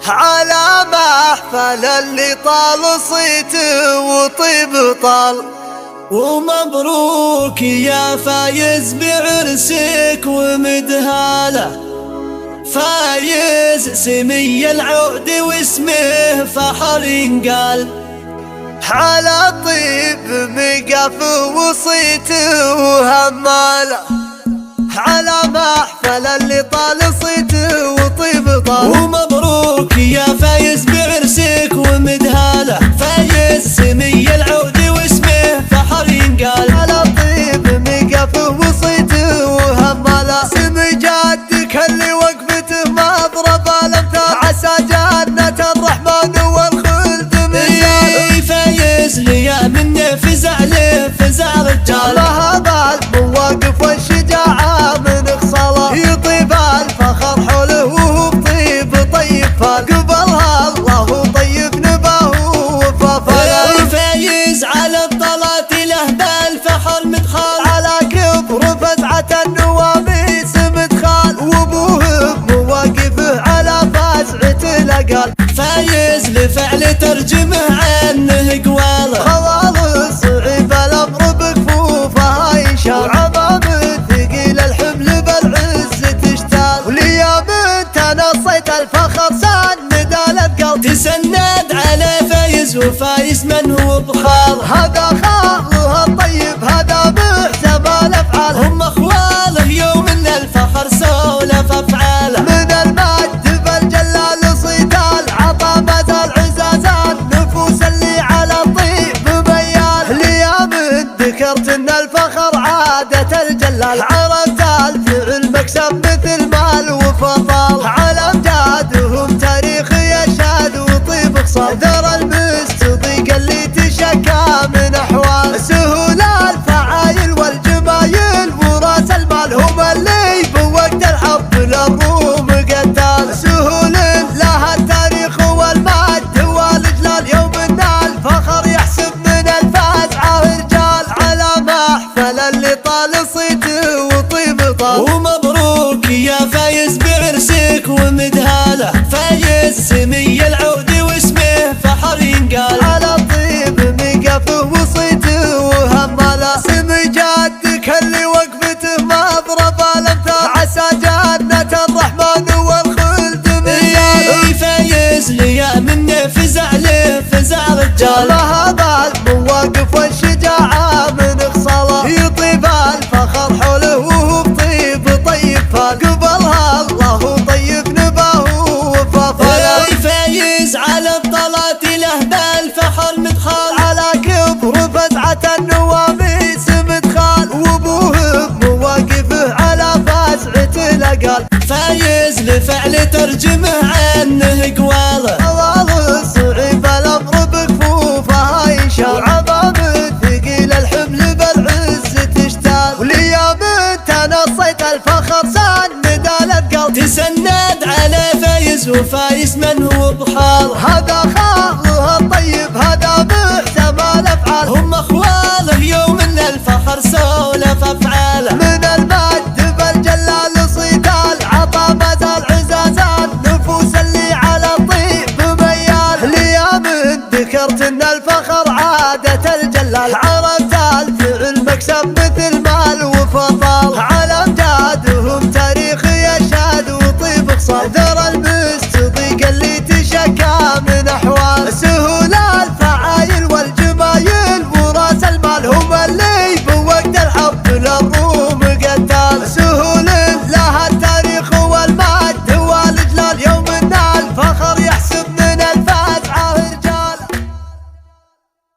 على محفل اللي طال صيته وطيب طال. ومبروك يا فايز بعرسك ومدهاله، فايز سمي العود واسمه فخر ينقال. على طيب مقف وصيته وهماله، على محفل اللي طال صيته وطيب طال. ومبروك يا فايز بعرسك ومدهاله، فايز سمي العود واسمه فخر ينقال. على طيب مقف وصيته وهماله، سم جدك اللي وقفته ما ضرب الامثال، عسى جنة الرحمن والخلد مثال. فايز ليا منه فزع له فزع رجال، هذا المواقف والشجاعة من خصاله، يطيب الفخر حوله وهو بطيب طيب فال. قبلها الله طيب نباه وفافله، فايز على الطلات له بالفخر مدخال، على كبر فزعة النواميس مدخال. وابوه بمواقفه على فزعة الأقال، فايز لفعل ترجمه عنه قواله. خوال صعيب الأمر بكفوفها ينشال، عمام ثقيل الحمل بالعز تشتال. وليوم انت نصيت الفخر سند القلب، تسند على فايز وفايز من هو بخال. هذا خاله الطيب هذا محسب الافعال، هم اخواله يوم ان الفخر سولف افعاله. من المجد بالجلال صيتال، عطى مدى العزازات نفوس اللي على الطيب ميال. ليوم ذكرت ان الفخر عادة الجلال، عرفت الفعل مكسب مثل مال وفضال. على امجادهم تاريخ يشهد وطيب خصال، ذرى المستضيق اللي تشكى من احوال. سهول الفعايل والجمايل وراس المال، هم اللي بوقت الحرب للروم قتال. سهول لها التاريخ والمجد والاجلال، يوم ان الفخر يحسب من الفزعه رجال. على محفل اللي طال صيته وطيب طال. ومبروك يا فايز بعرسك ومدهاله، فايز سمي العود واسمه فخر ينقال. على طيب مقفه وصيته وهماله، سم جدك اللي وقفته ما ضرب الامثال، عسى جنة الرحمن والخلد مثال. فايز ليا منه فزع له فزع رجال، هذا المواقف والشجاعة من خصاله، يطيب الفخر حوله وهو بطيب طيب فال. قبلها الله طيب نباه وفافله، فايز على الطلات له بالفخر مدخال، على كبر فزعة النواميس مدخال. وابوه بمواقفه على فزعة الأقال، فايز لفعل ترجمه عنه قواله. خوال صعيب الأمر بكفوفها ينشال، عمام ثقيل الحمل بالعز تشتال. وليوم انت نصيت الفخر سند القلب، تسند على فايز وفايز من هو بخال. هذا خاله الطيب هذا محسب الافعال، هم اخواله يوم ان الفخر سولف افعاله. من المجد بالجلال صيتال، عطى مدى العزازات نفوس اللي على الطيب ميال. ليوم ذكرت ان الفخر عادة الجلال، عرفت الفعل مكسب مثل مال وفضال. على امجادهم تاريخ يشهد وطيب خصال، ذرى